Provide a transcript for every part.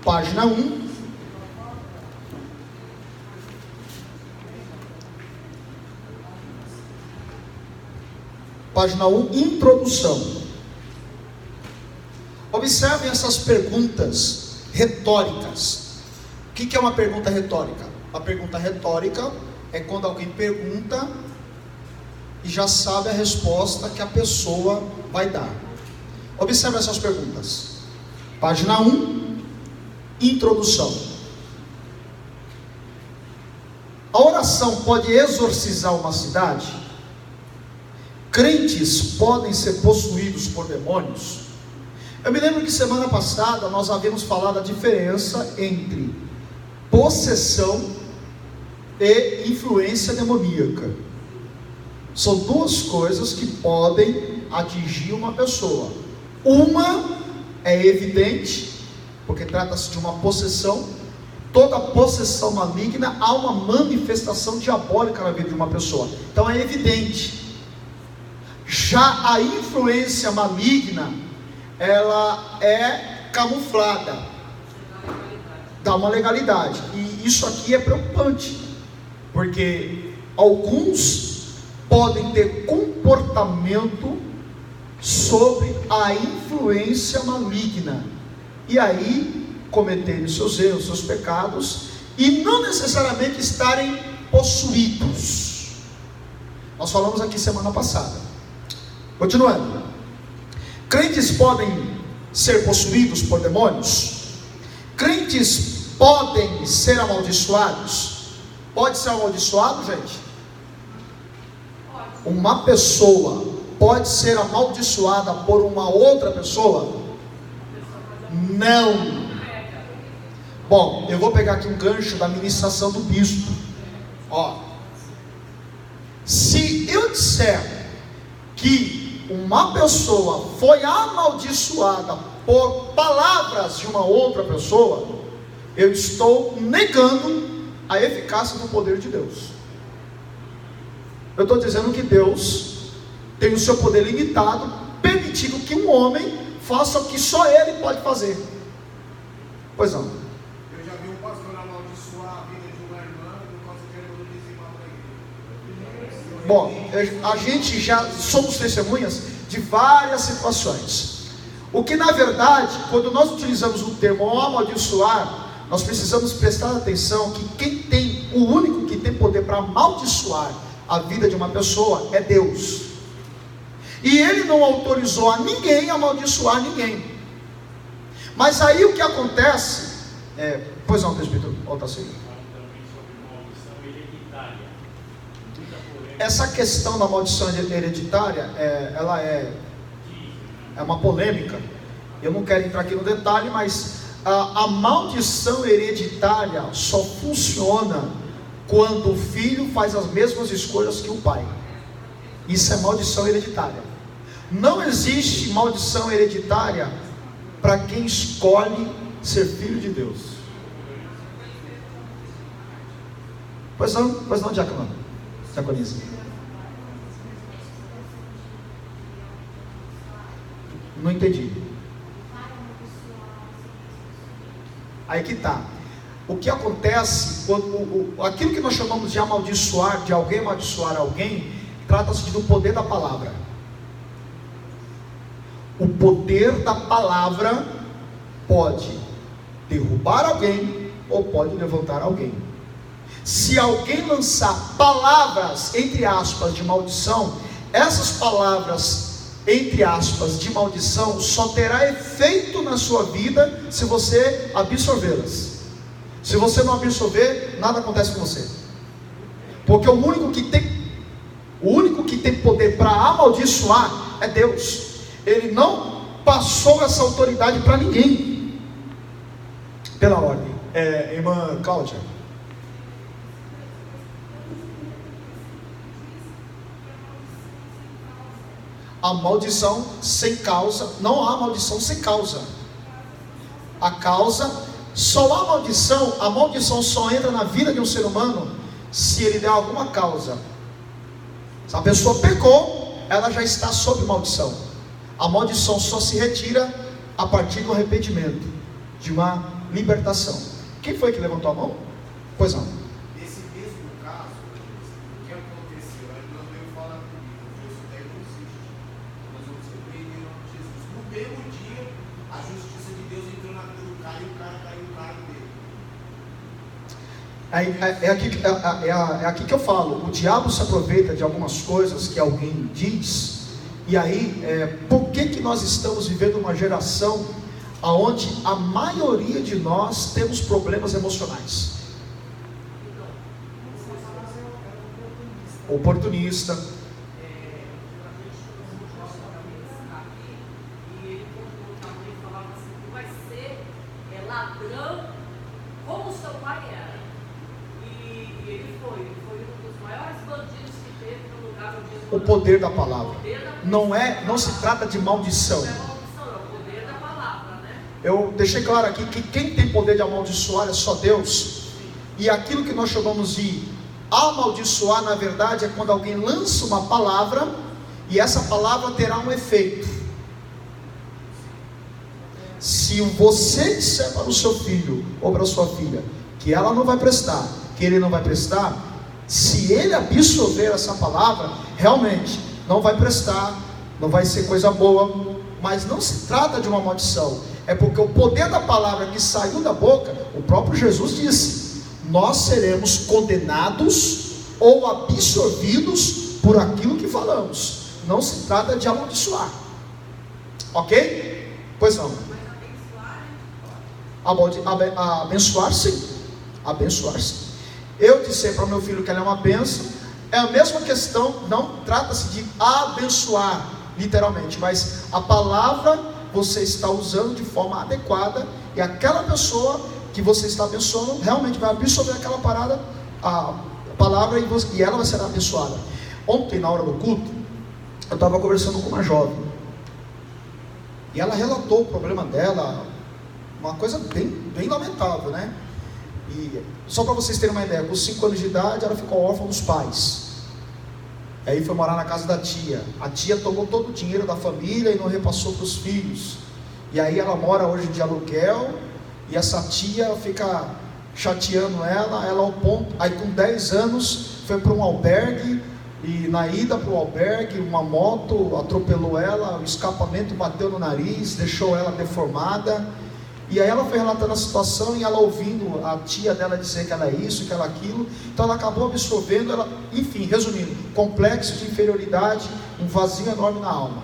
página 1. Página 1, introdução. Observem essas perguntas retóricas. O que é uma pergunta retórica? Uma pergunta retórica é quando alguém pergunta e já sabe a resposta que a pessoa vai dar. Observe essas perguntas. Página 1, introdução. A oração pode exorcizar uma cidade? Crentes podem ser possuídos por demônios? Eu me lembro que semana passada nós havíamos falado a diferença entre possessão e influência demoníaca. São duas coisas que podem atingir uma pessoa. Uma é evidente, porque trata-se de uma possessão. Toda possessão maligna há uma manifestação diabólica na vida de uma pessoa. Então é evidente. Já a influência maligna, ela é camuflada, dá uma legalidade. E isso aqui é preocupante, porque alguns podem ter comportamento sobre a influência maligna, e aí cometerem seus erros, seus pecados, e não necessariamente estarem possuídos. Nós falamos aqui semana passada. Continuando, crentes podem ser possuídos por demônios? Crentes podem ser amaldiçoados? Pode ser amaldiçoado, gente? Uma pessoa pode ser amaldiçoada por uma outra pessoa? Não. Bom, eu vou pegar aqui um gancho da ministração do bispo. Se eu disser que uma pessoa foi amaldiçoada por palavras de uma outra pessoa, eu estou negando a eficácia do poder de Deus. Eu estou dizendo que Deus tem o seu poder limitado, permitindo que um homem faça o que só ele pode fazer. Pois não. Eu já vi um pastor amaldiçoar a vida de uma irmã por causa que ele não dizimava a igreja. Bom, a gente já somos testemunhas de várias situações. O que na verdade, quando nós utilizamos o termo amaldiçoar, nós precisamos prestar atenção que o único que tem poder para amaldiçoar a vida de uma pessoa é Deus. E Ele não autorizou a ninguém a amaldiçoar ninguém. Mas aí o que acontece pois não, presbítero, volta a seguir. Essa questão da maldição hereditária, ela é uma polêmica. Eu não quero entrar aqui no detalhe, mas a maldição hereditária só funciona quando o filho faz as mesmas escolhas que o pai. Isso é maldição hereditária. Não existe maldição hereditária para quem escolhe ser filho de Deus. Pois não, diaconisa. Não entendi. Aí que está. O que acontece quando aquilo que nós chamamos de amaldiçoar, de alguém amaldiçoar alguém, trata-se do poder da palavra. O poder da palavra pode derrubar alguém ou pode levantar alguém. Se alguém lançar palavras, entre aspas, de maldição, essas palavras, entre aspas, de maldição, só terá efeito na sua vida se você absorvê-las. Se você não absorver, nada acontece com você. Porque o único que tem poder para amaldiçoar é Deus. Ele não passou essa autoridade para ninguém. Pela ordem. Irmã Cláudia. A maldição sem causa, não há maldição sem causa. A causa, só há maldição, a maldição só entra na vida de um ser humano se ele der alguma causa. Se a pessoa pecou, ela já está sob maldição. A maldição só se retira a partir do arrependimento, de uma libertação. Quem foi que levantou a mão? Pois não. Nesse mesmo caso, o que aconteceu? A irmã veio falar comigo, isso daí não existe. Nós vamos repreender em nome de Jesus. No mesmo dia, a justiça de Deus entrou na vida do cara e o cara caiu no cargo dele. É aqui que eu falo, o diabo se aproveita de algumas coisas que alguém diz, e aí, por que nós estamos vivendo uma geração onde a maioria de nós temos problemas emocionais? Oportunista. Ladrão, como seu pai era. E ele foi um dos maiores bandidos que teve no lugar onde ele O poder da palavra. Não se trata de maldição. Não é maldição, é o poder da palavra, né? Eu deixei claro aqui que quem tem poder de amaldiçoar é só Deus. E aquilo que nós chamamos de amaldiçoar, na verdade, é quando alguém lança uma palavra e essa palavra terá um efeito. Se você disser para o seu filho ou para a sua filha que ela não vai prestar, que ele não vai prestar, se ele absorver essa palavra, realmente não vai prestar, não vai ser coisa boa. Mas não se trata de uma maldição, é porque o poder da palavra que saiu da boca, o próprio Jesus disse: nós seremos condenados ou absorvidos por aquilo que falamos. Não se trata de amaldiçoar, ok? Pois não. Abençoar sim. Abençoar sim. Eu disse para o meu filho que ela é uma bênção. É a mesma questão. Não trata-se de abençoar literalmente, mas a palavra você está usando de forma adequada, e aquela pessoa que você está abençoando realmente vai absorver aquela parada, a palavra, e ela vai ser abençoada. Ontem, na hora do culto, eu estava conversando com uma jovem e ela relatou o problema dela, uma coisa bem lamentável, né? E só para vocês terem uma ideia, com 5 anos de idade ela ficou órfã dos pais. Aí foi morar na casa da tia. A tia tomou todo o dinheiro da família e não repassou para os filhos. E aí ela mora hoje de aluguel, e essa tia fica chateando ela ao ponto. Aí com 10 anos foi para um albergue, e na ida para o albergue uma moto atropelou ela, o escapamento bateu no nariz, deixou ela deformada. E aí ela foi relatando a situação, e ela ouvindo a tia dela dizer que ela é isso, que ela é aquilo. Então ela acabou absorvendo, enfim, resumindo, complexo de inferioridade, um vazio enorme na alma.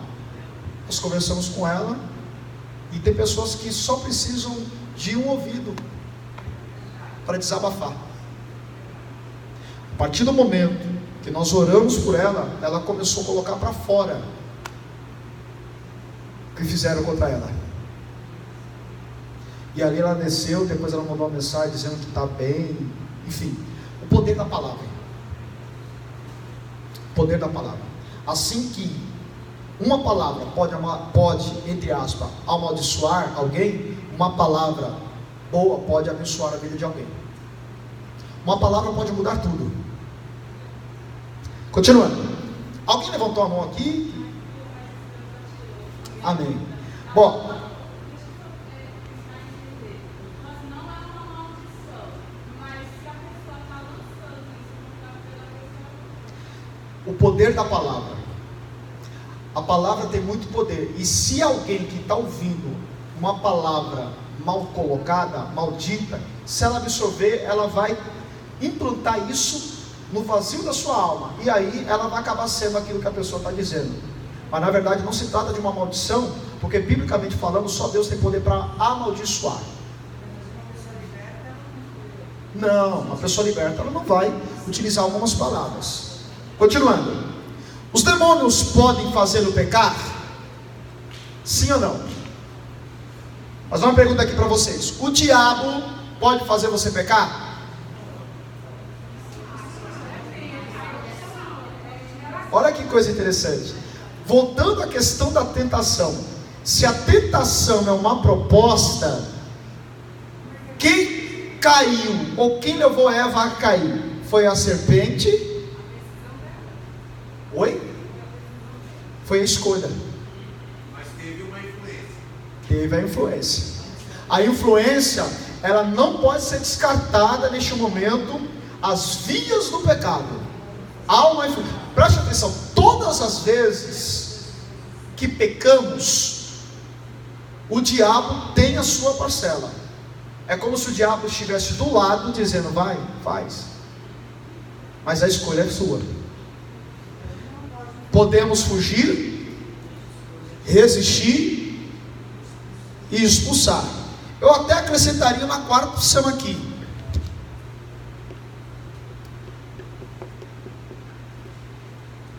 Nós conversamos com ela, e tem pessoas que só precisam de um ouvido para desabafar. A partir do momento que nós oramos por ela, ela começou a colocar para fora o que fizeram contra ela. E ali ela desceu, depois ela mandou uma mensagem dizendo que está bem. Enfim, o poder da palavra. O poder da palavra. Assim que uma palavra pode, entre aspas, amaldiçoar alguém, uma palavra boa pode abençoar a vida de alguém. Uma palavra pode mudar tudo. Continuando. Alguém levantou a mão aqui? Amém. Bom, o poder da palavra. A palavra tem muito poder. E se alguém que está ouvindo uma palavra mal colocada, maldita, se ela absorver, ela vai implantar isso no vazio da sua alma. E aí ela vai acabar sendo aquilo que a pessoa está dizendo. Mas na verdade não se trata de uma maldição, porque biblicamente falando, só Deus tem poder para amaldiçoar. Não, uma pessoa liberta, ela não vai utilizar algumas palavras. Continuando. Os demônios podem fazê-lo pecar? Sim ou não? Mas uma pergunta aqui para vocês. O diabo pode fazer você pecar? Olha que coisa interessante. Voltando à questão da tentação. Se a tentação é uma proposta, quem caiu, ou quem levou Eva a cair? Foi a serpente? Oi? Foi a escolha. Mas teve uma influência. Teve a influência. A influência ela não pode ser descartada neste momento, as vias do pecado. Preste atenção, todas as vezes que pecamos, o diabo tem a sua parcela. É como se o diabo estivesse do lado dizendo: vai, faz, mas a escolha é sua. Podemos fugir, resistir e expulsar. Eu até acrescentaria uma quarta opção aqui: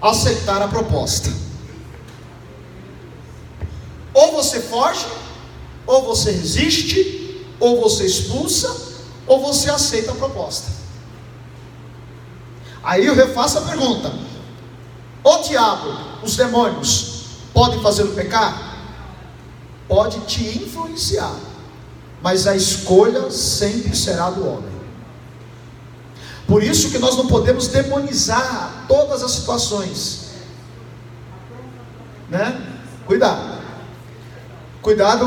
aceitar a proposta. Ou você foge, ou você resiste, ou você expulsa, ou você aceita a proposta. Aí eu refaço a pergunta: o diabo, os demônios, podem fazê-lo pecar? Pode te influenciar, mas a escolha sempre será do homem. Por isso que nós não podemos demonizar todas as situações, né? Cuidado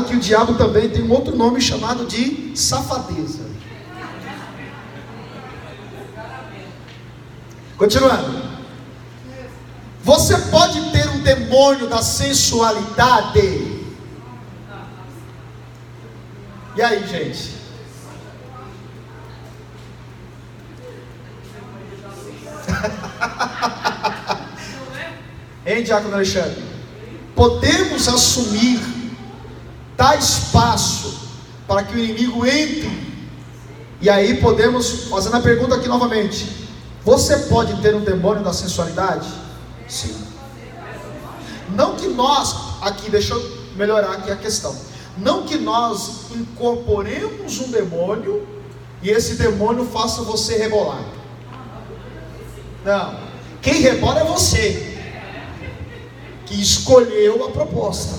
que o diabo também tem um outro nome chamado de safadeza. Continuando. Você pode ter um demônio da sensualidade. E aí, gente? Hein, Diácono Alexandre? Podemos assumir, dar espaço para que o inimigo entre. E aí podemos, fazendo a pergunta aqui novamente: você pode ter um demônio da sensualidade? Sim. Não que nós, aqui, deixa eu melhorar aqui a questão, não que nós incorporemos um demônio e esse demônio faça você rebolar. Não, quem rebola é você, que escolheu a proposta.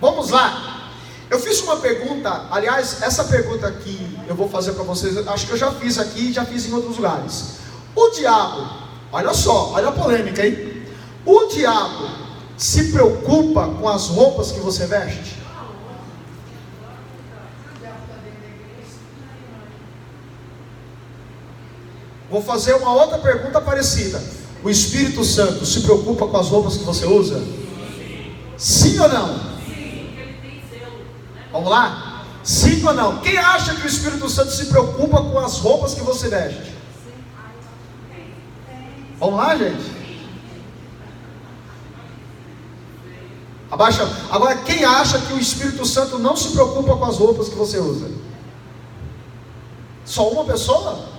Vamos lá. Eu fiz uma pergunta, aliás, essa pergunta aqui eu vou fazer para vocês, acho que eu já fiz aqui, já fiz em outros lugares. O diabo, olha só, olha a polêmica, hein? O diabo se preocupa com as roupas que você veste? Vou fazer uma outra pergunta parecida. O Espírito Santo se preocupa com as roupas que você usa? Sim ou não? Vamos lá? Sim ou não? Quem acha que o Espírito Santo se preocupa com as roupas que você veste? Vamos lá, gente? Abaixa. Agora, quem acha que o Espírito Santo não se preocupa com as roupas que você usa? Só uma pessoa?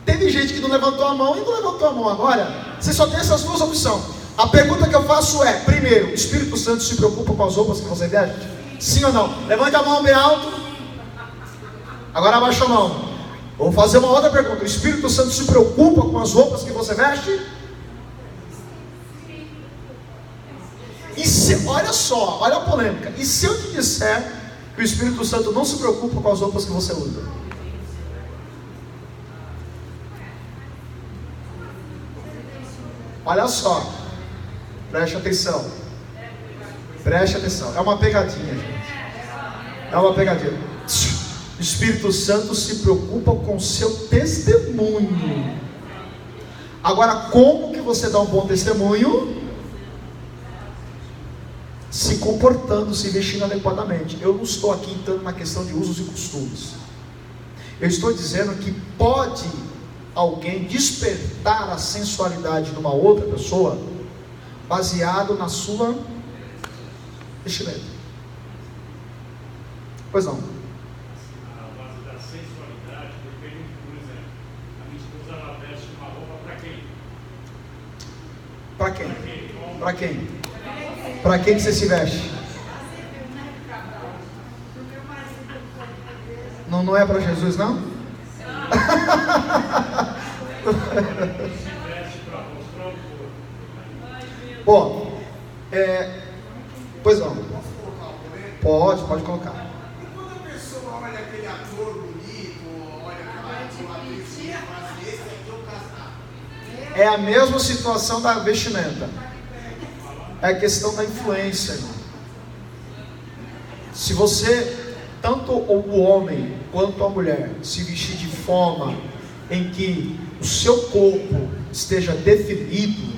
Teve gente que não levantou a mão e não levantou a mão. Agora, você só tem essas duas opções. A pergunta que eu faço é: primeiro, o Espírito Santo se preocupa com as roupas que você veste? Sim ou não? Levante a mão bem alto. Agora abaixa a mão. Vou fazer uma outra pergunta: o Espírito Santo se preocupa com as roupas que você veste? E se, olha só, olha a polêmica. E se eu te disser que o Espírito Santo não se preocupa com as roupas que você usa? Olha só, preste atenção. Preste atenção, é uma pegadinha, gente. É uma pegadinha. O Espírito Santo se preocupa com o seu testemunho. Agora, como que você dá um bom testemunho? Se comportando, se vestindo adequadamente. Eu não estou aqui entrando na questão de usos e costumes. Eu estou dizendo que pode alguém despertar a sensualidade numa outra pessoa baseado na sua vestimenta. Pois não. A base da sensualidade, porque, por exemplo, a minha esposa ela veste uma roupa para quem? Para quem? Para quem? Para quem que você se veste? Não é para Jesus, não? Bom, pois não. Pode colocar. E quando a pessoa olha aquele ator bonito, olha aquela atriz, fala: esse aqui é o casado. É a mesma situação da vestimenta. É a questão da influência, irmão. Se você tanto o homem quanto a mulher se vestir de forma em que o seu corpo esteja definido,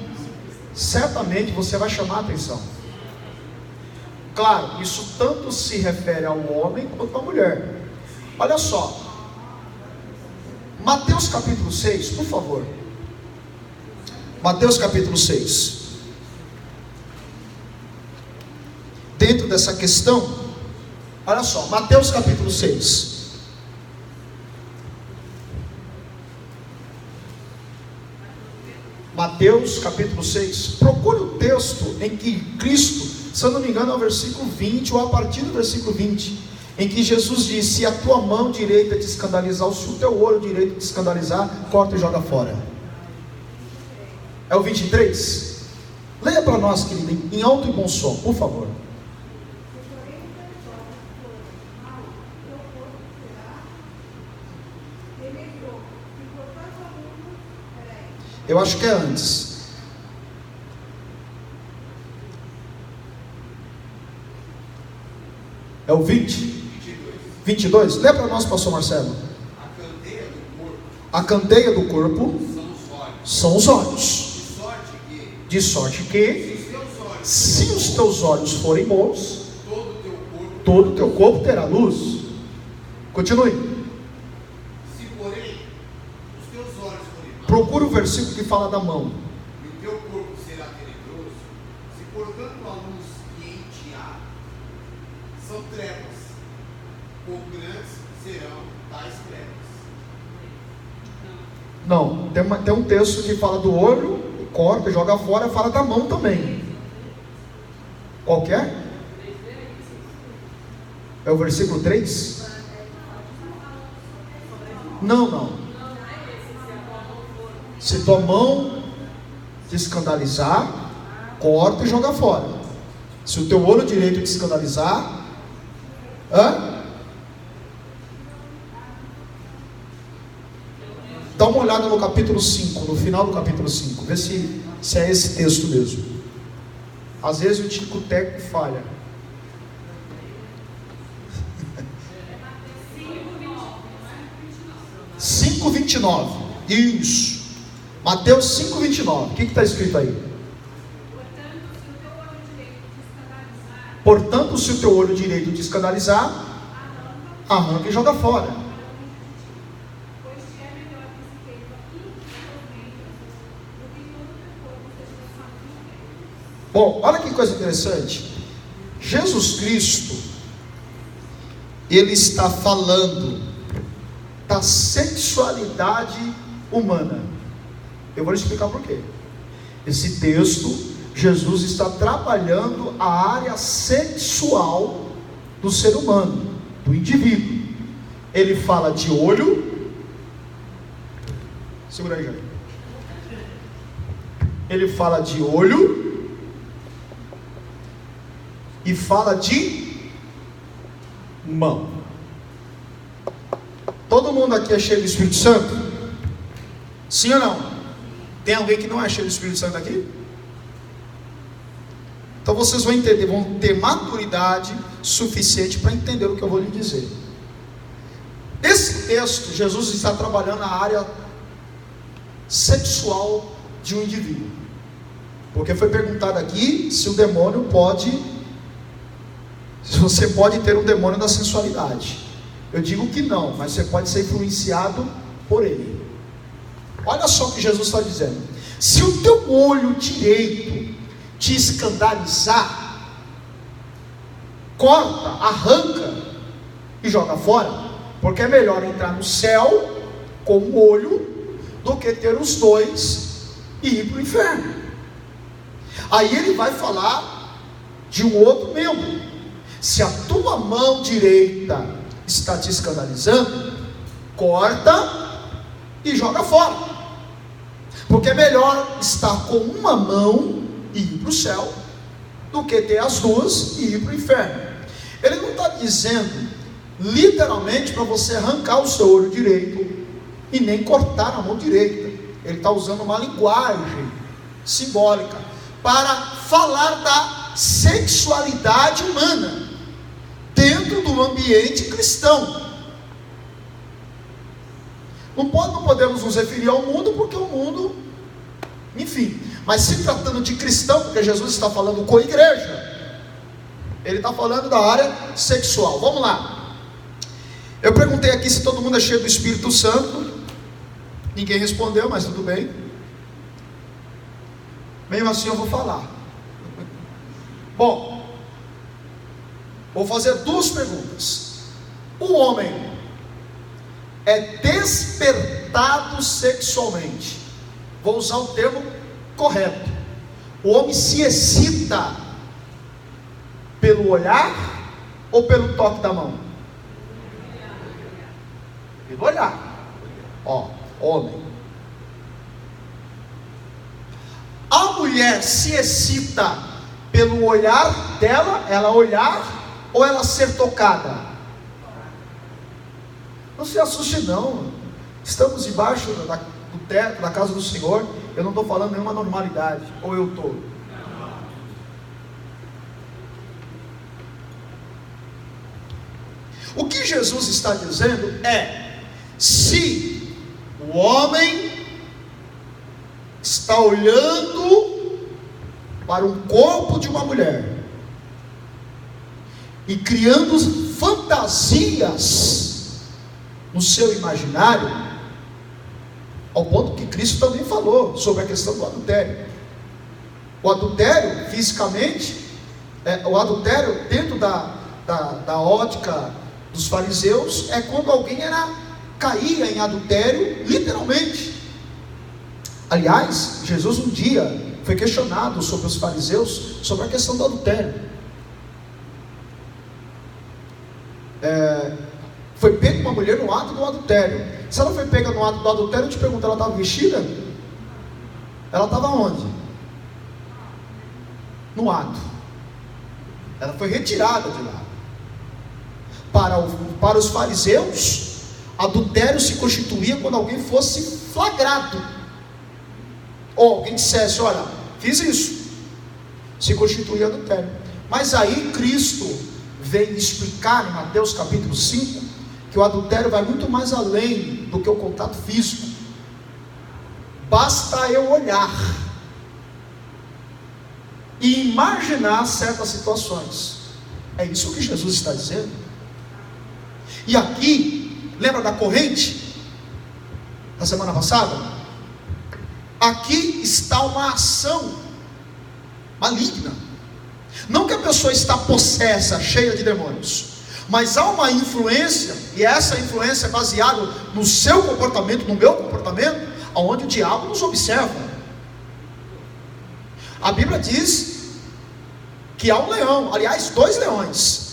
certamente você vai chamar a atenção. Claro, isso tanto se refere ao homem quanto à mulher. Olha só, Mateus capítulo 6, por favor. Mateus capítulo 6. Dentro dessa questão, olha só, Mateus capítulo 6. Mateus capítulo 6. Procure o texto em que Cristo, se eu não me engano, é o versículo 20, ou a partir do versículo 20, em que Jesus disse: se a tua mão direita te escandalizar, ou se o teu olho direito te escandalizar, corta e joga fora. É o 23? Leia para nós, querido, em alto e bom som, por favor. Eu acho que é antes. É o 20? 22. Lê para nós, pastor Marcelo. A candeia do corpo são os olhos. De sorte que, se os teus olhos forem bons, todo o teu corpo terá luz. Continue. Procura o versículo que fala da mão. E o teu corpo será tenebroso, se portanto a luz lhe em ti há, são trevas, quão grandes serão tais trevas. Não, tem um texto que fala do olho, corta, joga fora, fala da mão também. Qual que é? É o versículo 3? Não. Se tua mão te escandalizar, corta e joga fora. Se o teu olho direito te escandalizar, dá uma olhada no capítulo 5, no final do capítulo 5, vê se é esse texto mesmo. Às vezes o tico-teco falha. 5:29. Isso. Mateus 5:29. O que está escrito aí? Portanto, se o teu olho direito te escandalizar, arranca e joga fora. Bom, olha que coisa interessante. Jesus Cristo, Ele está falando da sexualidade humana. Eu vou lhe explicar por quê. Esse texto, Jesus está trabalhando a área sexual do ser humano, do indivíduo. Ele fala de olho. Segura aí, Jair. Ele fala de olho e fala de mão. Todo mundo aqui é cheio do Espírito Santo? Sim ou não? Tem alguém que não é cheio do Espírito Santo aqui? Então vocês vão entender, vão ter maturidade suficiente para entender o que eu vou lhe dizer. Esse texto, Jesus está trabalhando a área sexual de um indivíduo. Porque foi perguntado aqui se o demônio pode, se você pode ter um demônio da sensualidade. Eu digo que não, mas você pode ser influenciado por ele. Olha só o que Jesus está dizendo. Se o teu olho direito te escandalizar, corta, arranca e joga fora. Porque é melhor entrar no céu com um olho do que ter os dois e ir para o inferno. Aí ele vai falar de um outro membro. Se a tua mão direita está te escandalizando, corta e joga fora. Porque é melhor estar com uma mão e ir para o céu do que ter as duas e ir para o inferno. Ele não está dizendo literalmente para você arrancar o seu olho direito e nem cortar a mão direita. Ele está usando uma linguagem simbólica para falar da sexualidade humana dentro do ambiente ambiente cristão. Não podemos nos referir ao mundo, porque o mundo, enfim, mas se tratando de cristão, porque Jesus está falando com a igreja, ele está falando da área sexual. Vamos lá. Eu perguntei aqui se todo mundo é cheio do Espírito Santo. Ninguém respondeu, mas tudo bem. Mesmo assim eu vou falar. Bom, vou fazer duas perguntas. O homem é despertado sexualmente? Vou usar o termo correto. O homem se excita pelo olhar ou pelo toque da mão? Pelo olhar. Ó, homem. A mulher se excita pelo olhar dela, ela olhar ou ela ser tocada? Não se assuste não. Estamos debaixo do teto da casa do Senhor. Eu não estou falando nenhuma normalidade. Ou eu estou? O que Jesus está dizendo é: se o homem está olhando para um corpo de uma mulher e criando fantasias no seu imaginário, ao ponto que Cristo também falou sobre a questão do adultério. O adultério, fisicamente, o adultério dentro da ótica dos fariseus, é quando alguém caía em adultério, literalmente. Aliás, Jesus um dia foi questionado sobre os fariseus, sobre a questão do adultério. Foi pega uma mulher no ato do adultério. Se ela foi pega no ato do adultério, eu te pergunto, ela estava vestida? Ela estava onde? No ato. Ela foi retirada de lá. Para os fariseus, adultério se constituía quando alguém fosse flagrado, ou alguém dissesse: olha, fiz isso, se constituía adultério. Mas aí Cristo veio explicar em Mateus capítulo 5 que o adultério vai muito mais além do que o contato físico. Basta eu olhar e imaginar certas situações. É isso que Jesus está dizendo. E aqui, lembra da corrente da semana passada? Aqui está uma ação maligna. Não que a pessoa está possessa, cheia de demônios, mas há uma influência, e essa influência é baseada no seu comportamento, no meu comportamento, onde o diabo nos observa. A Bíblia diz que há um leão, aliás, 2 leões.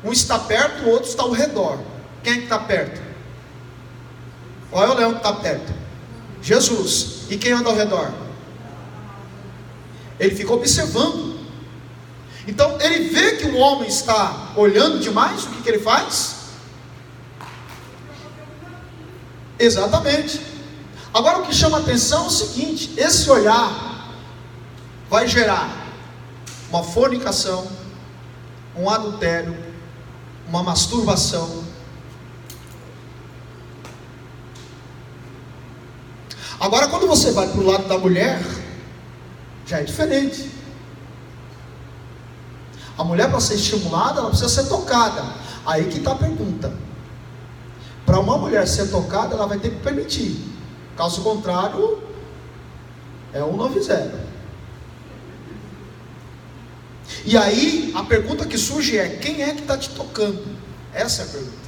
Um está perto, o outro está ao redor. Quem é que está perto? Qual é o leão que está perto? Jesus. E quem anda ao redor? Ele fica observando. Então ele vê que o homem está olhando demais. O que ele faz? Exatamente. Agora o que chama a atenção é o seguinte: esse olhar vai gerar uma fornicação, um adultério, uma masturbação. Agora quando você vai para o lado da mulher, já é diferente. A mulher, para ser estimulada, ela precisa ser tocada. Aí que está a pergunta: para uma mulher ser tocada, ela vai ter que permitir. Caso contrário, é 190. E aí a pergunta que surge é: quem é que está te tocando? Essa é a pergunta.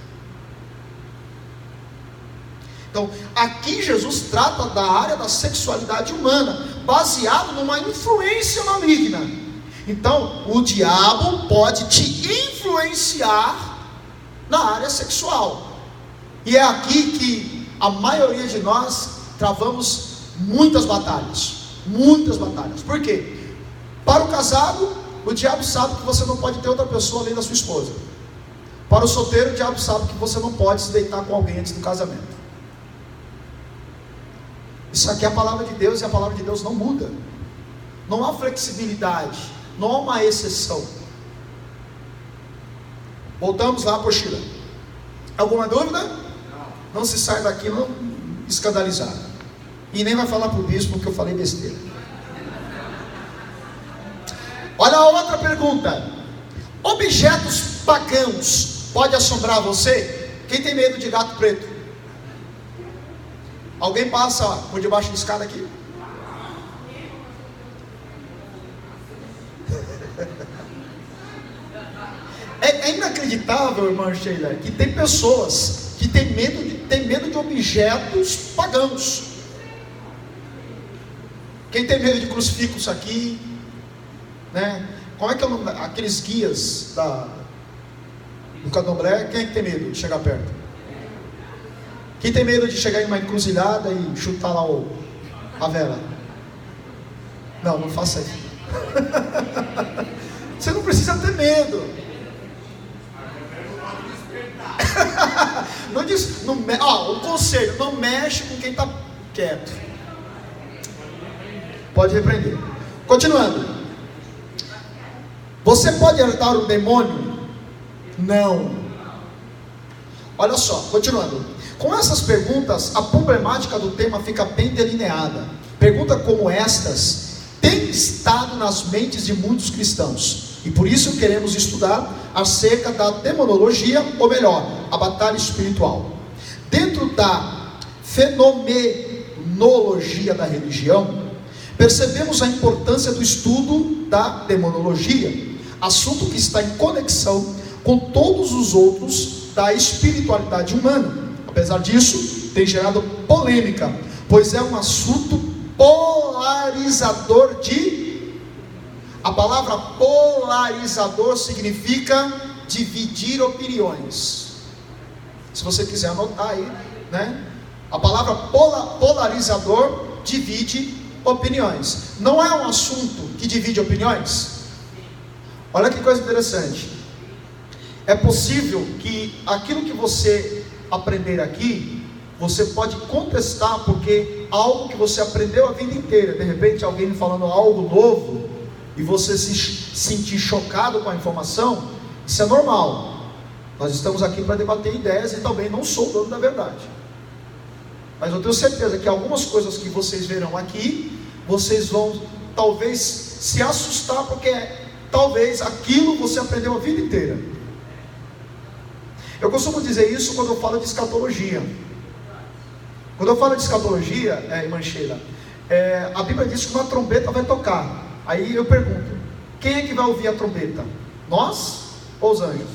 Então aqui Jesus trata da área da sexualidade humana, baseado numa influência maligna. Então o diabo pode te influenciar na área sexual. E é aqui que a maioria de nós travamos muitas batalhas. Muitas batalhas. Por quê? Para o casado, o diabo sabe que você não pode ter outra pessoa além da sua esposa. Para o solteiro, o diabo sabe que você não pode se deitar com alguém antes do casamento. Isso aqui é a palavra de Deus, e a palavra de Deus não muda. Não há flexibilidade, não há uma exceção. Voltamos lá, apostila. Alguma dúvida? Não se sai daqui não escandalizado. E nem vai falar para o bispo que eu falei besteira. Olha a outra pergunta. Objetos pagãos pode assombrar você? Quem tem medo de gato preto? Alguém passa por debaixo da escada aqui? É inacreditável, irmã Sheila, que tem pessoas que têm medo de objetos pagãos. Quem tem medo de crucifixos aqui, né? Como é que é o nome? Aqueles guias do candomblé, quem é que tem medo de chegar perto? Quem tem medo de chegar em uma encruzilhada e chutar lá a vela? Não faça isso. Você não precisa ter medo. Não diz, um conselho, não mexe com quem está quieto. Pode repreender. Continuando. Você pode herdar um demônio? Não. Olha só, continuando. Com essas perguntas, a problemática do tema fica bem delineada. Perguntas como estas têm estado nas mentes de muitos cristãos. E por isso queremos estudar acerca da demonologia, ou melhor, a batalha espiritual. Dentro da fenomenologia da religião, percebemos a importância do estudo da demonologia, assunto que está em conexão com todos os outros da espiritualidade humana. Apesar disso, tem gerado polêmica, pois é um assunto polarizador A palavra polarizador significa dividir opiniões. Se você quiser anotar aí, né? A palavra polarizador divide opiniões. Não é um assunto que divide opiniões? Olha que coisa interessante. É possível que aquilo que você aprender aqui, você pode contestar, porque algo que você aprendeu a vida inteira, de repente alguém falando algo novo, e você se sentir chocado com a informação, isso é normal. Nós estamos aqui para debater ideias e também não sou dono da verdade. Mas eu tenho certeza que algumas coisas que vocês verão aqui, vocês vão talvez se assustar, porque talvez aquilo você aprendeu a vida inteira. Eu costumo dizer isso quando eu falo de escatologia. Quando eu falo de escatologia, irmã Sheila, a Bíblia diz que uma trombeta vai tocar. Aí eu pergunto, quem é que vai ouvir a trombeta? Nós ou os anjos?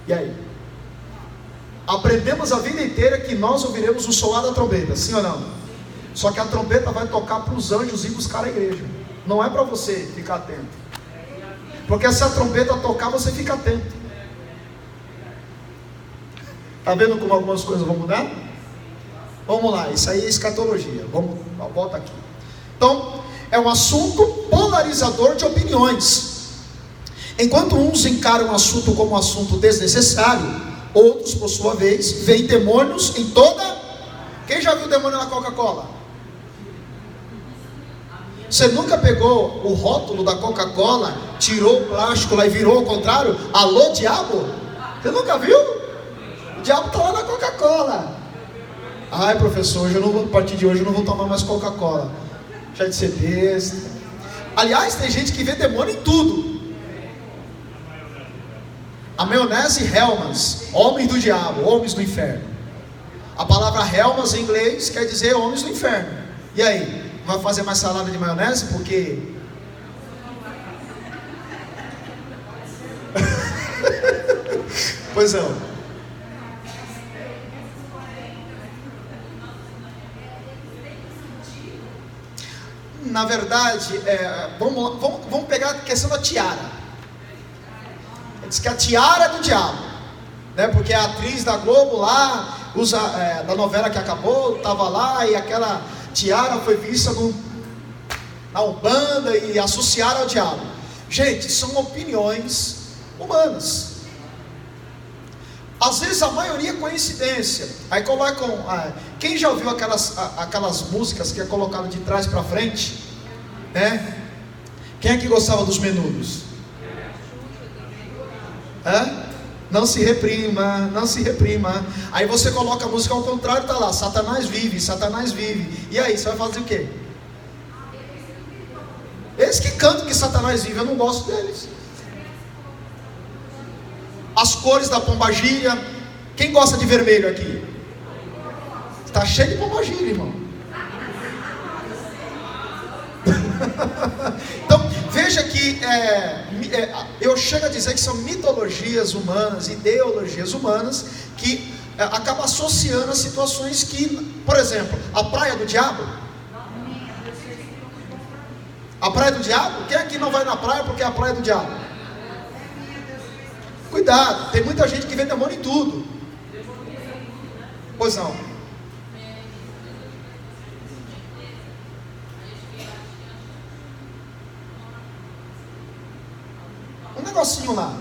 E aí? Aprendemos a vida inteira que nós ouviremos o soar da trombeta, sim ou não? Só que a trombeta vai tocar para os anjos ir buscar a igreja. Não é para você ficar atento. Porque se a trombeta tocar, você fica atento. Está vendo como algumas coisas vão mudar? Vamos lá, isso aí é escatologia. Volta aqui. Então, é um assunto polarizador de opiniões. Enquanto uns encaram o assunto como um assunto desnecessário, outros, por sua vez, veem demônios em toda... Quem já viu demônio na Coca-Cola? Você nunca pegou o rótulo da Coca-Cola, tirou o plástico lá e virou ao contrário? Alô, diabo? Você nunca viu? O diabo está lá na Coca-Cola. Ai, professor, a partir de hoje eu não vou tomar mais Coca-Cola. Já de ser besta. Aliás, tem gente que vê demônio em tudo. A maionese Hellmann's, homens do diabo, homens do inferno. A palavra Hellmann's em inglês quer dizer homens do inferno. E aí, vai fazer mais salada de maionese? Porque... Pois é. Na verdade, vamos pegar a questão da tiara. Diz que a tiara é do diabo, né? Porque a atriz da Globo lá, da novela que acabou, estava lá e aquela tiara foi vista na Umbanda e associaram ao diabo. Gente, são opiniões humanas. Às vezes a maioria é coincidência. Aí colocam. Quem já ouviu aquelas músicas que é colocado de trás para frente, né? Quem é que gostava dos menudos? Não se reprima, não se reprima. Aí você coloca a música ao contrário, tá lá, Satanás vive, Satanás vive. E aí, você vai fazer o quê? Eles que cantam que Satanás vive, eu não gosto deles. As cores da pombagira. Quem gosta de vermelho aqui? Está cheio de pombagira, irmão. Então, veja que eu chego a dizer que são mitologias humanas, ideologias humanas, que acabam associando a situações que, por exemplo, a praia do diabo. A praia do diabo? Quem aqui não vai na praia porque é a praia do diabo? Cuidado, tem muita gente que vê demônio em tudo. Pois não. Um negocinho lá.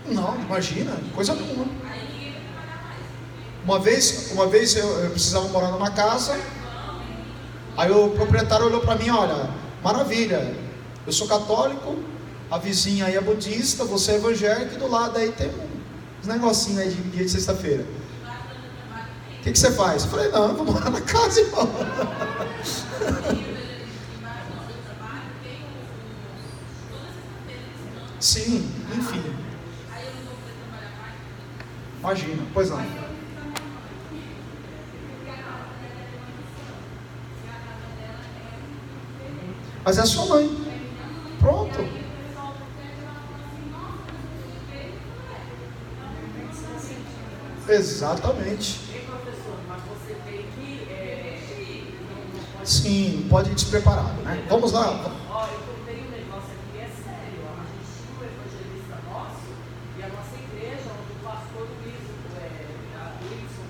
Não, imagina, coisa nenhuma. Uma vez eu precisava morar numa casa. Aí o proprietário olhou para mim, olha, maravilha, eu sou católico, a vizinha aí é budista, você é evangélico, e do lado aí tem uns negocinhos aí de dia de sexta-feira. O que você faz? Eu falei, não, eu vou morar na casa, irmão. Sim, enfim. Imagina, pois não. Mas é a sua mãe. Pronto. Exatamente. Sim, não pode ir despreparado, né? Vamos lá. Olha, eu tenho um negócio aqui, é sério. A gente tinha um evangelista nosso, e a nossa igreja, onde o pastor Wilson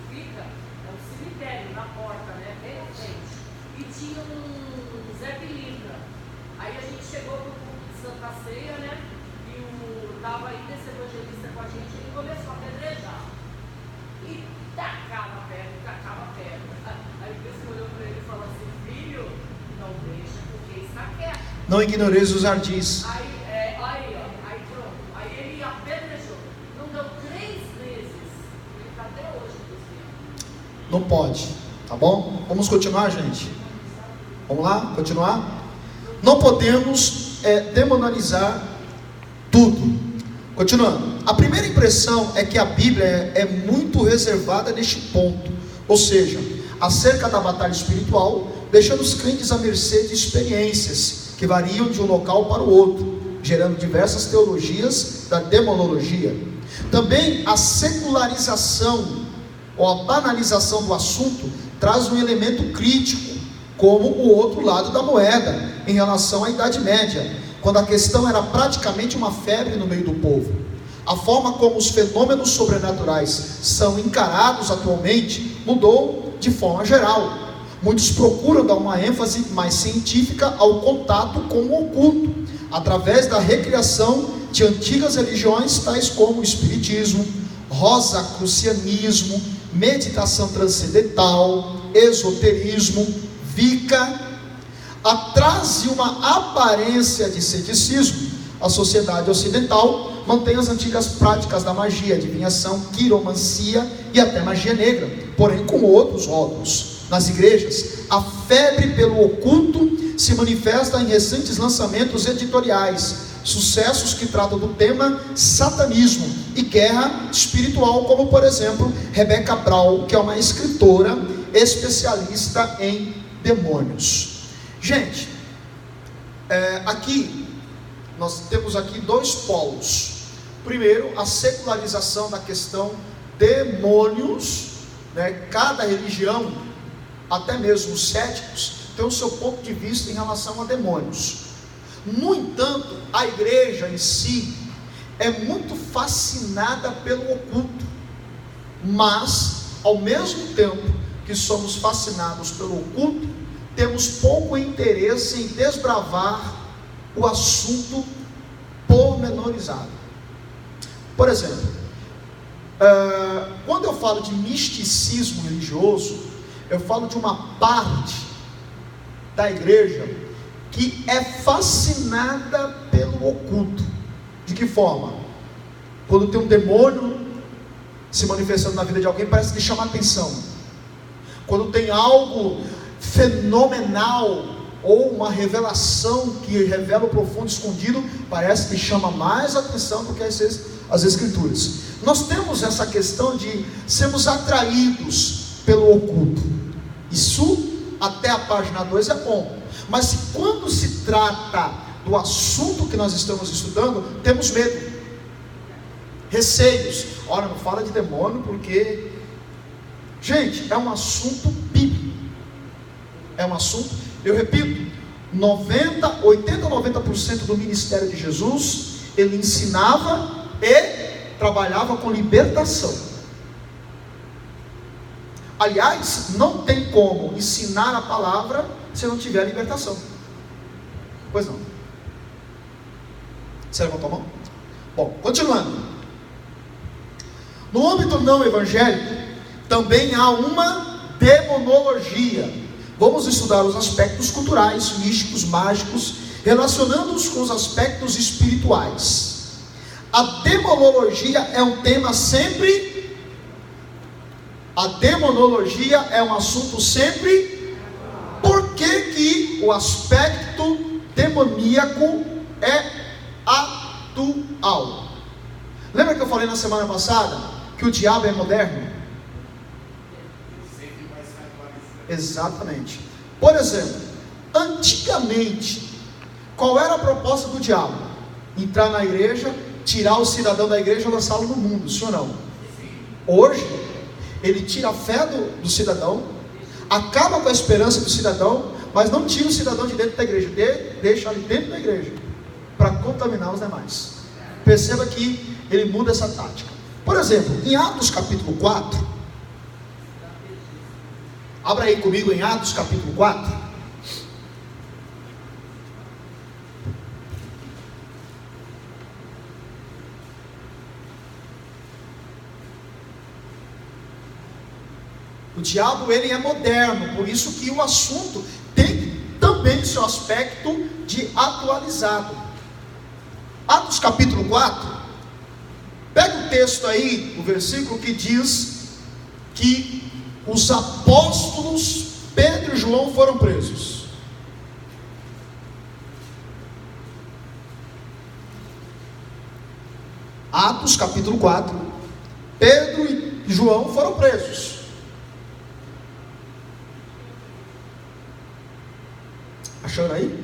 fica, é um cemitério na porta, né? Bem à frente. E tinha um Zé Pilintra. Aí a gente chegou pro culto de Santa Ceia, né? E tava aí esse evangelista com a gente, ele começou a apedrejar. E tacava pedra, tacava pedra. Aí o pessoal olhou para ele e falou assim: filho, não deixa, porque está quieto. Não ignoreis os ardis. Aí pronto. Aí ele apedrejou. Não deu 3 vezes. Ele está até hoje, inclusive. Não pode, tá bom? Vamos continuar, gente? Vamos lá? Continuar? Não podemos demonizar tudo. Continuando. A primeira impressão é que a Bíblia é muito reservada neste ponto. Ou seja, acerca da batalha espiritual, deixando os crentes à mercê de experiências que variam de um local para o outro, gerando diversas teologias da demonologia. Também a secularização ou a banalização do assunto traz um elemento crítico, como o outro lado da moeda, em relação à Idade Média, quando a questão era praticamente uma febre no meio do povo. A forma como os fenômenos sobrenaturais são encarados atualmente mudou de forma geral. Muitos procuram dar uma ênfase mais científica ao contato com o oculto, através da recriação de antigas religiões tais como o espiritismo, rosacrucianismo, meditação transcendental, esoterismo, Wicca. Atrás de uma aparência de ceticismo, a sociedade ocidental mantém as antigas práticas da magia, adivinhação, quiromancia e até magia negra, porém com outros rótulos. Nas igrejas, a febre pelo oculto se manifesta em recentes lançamentos editoriais, sucessos que tratam do tema satanismo e guerra espiritual, como por exemplo Rebecca Brown, que é uma escritora especialista em demônios. Gente, aqui nós temos aqui 2 polos. Primeiro, a secularização da questão demônios, né? Cada religião, até mesmo os céticos, tem o seu ponto de vista em relação a demônios. No entanto, a igreja em si é muito fascinada pelo oculto, mas ao mesmo tempo que somos fascinados pelo oculto, temos pouco interesse em desbravar o assunto pormenorizado. Por exemplo, quando eu falo de misticismo religioso, Eu falo de uma parte da igreja que é fascinada pelo oculto. De que forma? Quando tem um demônio se manifestando na vida de alguém, parece que chama a atenção. Quando tem algo fenomenal, ou uma revelação que revela o profundo escondido, parece que chama mais atenção do que as escrituras. Nós temos essa questão de sermos atraídos pelo oculto. Isso até a página 2 é bom, mas quando se trata do assunto que nós estamos estudando, temos medo, receios. Olha, não fala de demônio, porque, gente, é um assunto bíblico, é um assunto, eu repito, 80 ou 90% do ministério de Jesus, ele ensinava e trabalhava com libertação. Aliás, não tem como ensinar a palavra se não tiver libertação. Pois não. Você levantou a mão? Bom, continuando. No âmbito não evangélico, também há uma demonologia. Vamos estudar os aspectos culturais, místicos, mágicos, relacionando-os com os aspectos espirituais. A demonologia é um tema sempre... A demonologia é um assunto sempre... Por que o aspecto demoníaco é atual? Lembra que eu falei na semana passada que o diabo é moderno? Sempre vai se atualizando. Exatamente. Por exemplo, antigamente, qual era a proposta do diabo? Entrar na igreja, tirar o cidadão da igreja e lançá-lo no mundo, sim ou não? Hoje, ele tira a fé do cidadão, acaba com a esperança do cidadão, mas não tira o cidadão de dentro da igreja, deixa ele dentro da igreja, para contaminar os demais. Perceba que ele muda essa tática. Por exemplo, em Atos capítulo 4, abra aí comigo em Atos capítulo 4. O diabo, ele é moderno, por isso que o assunto tem também seu aspecto de atualizado. Atos capítulo 4, pega o texto aí, o versículo que diz que os apóstolos Pedro e João foram presos. Atos capítulo 4, Pedro e João foram presos. Achando aí?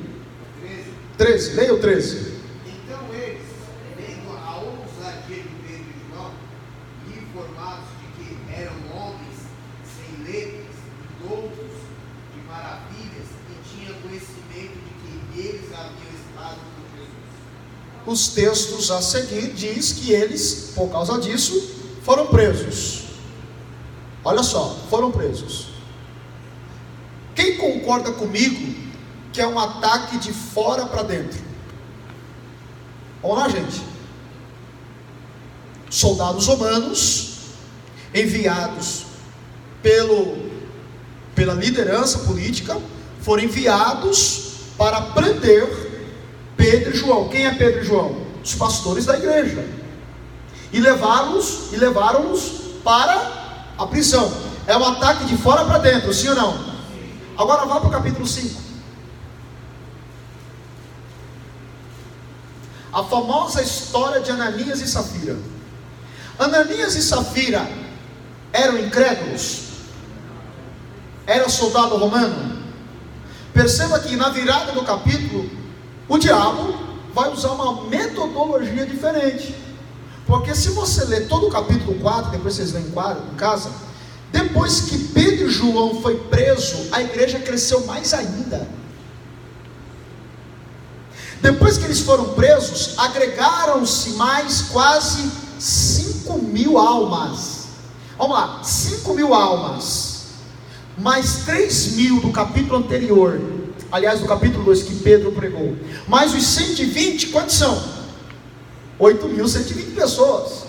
13, leia o 13. Então eles, vendo a ousadia de Pedro e João, e informados de que eram homens sem letras e doutos de maravilhas, e tinham conhecimento de que eles haviam estado com Jesus. Os textos a seguir diz que eles, por causa disso, foram presos. Olha só, foram presos. Quem concorda comigo que é um ataque de fora para dentro? Vamos lá, gente. Soldados romanos, enviados pela liderança política, foram enviados para prender Pedro e João. Quem é Pedro e João? Os pastores da igreja. E levaram-nos para a prisão. É um ataque de fora para dentro, sim ou não? Agora vá para o capítulo 5. A famosa história de Ananias e Safira. Ananias e Safira eram incrédulos? Era soldado romano? Perceba que na virada do capítulo, o diabo vai usar uma metodologia diferente. Porque se você ler todo o capítulo 4, depois vocês leem em casa, depois que Pedro e João foi preso, a igreja cresceu mais ainda. Depois que eles foram presos, agregaram-se mais quase 5.000 almas. Vamos lá, 5.000 almas, mais 3.000 do capítulo anterior, aliás do capítulo 2 que Pedro pregou, mais os 120, quantos são? 8.120 pessoas.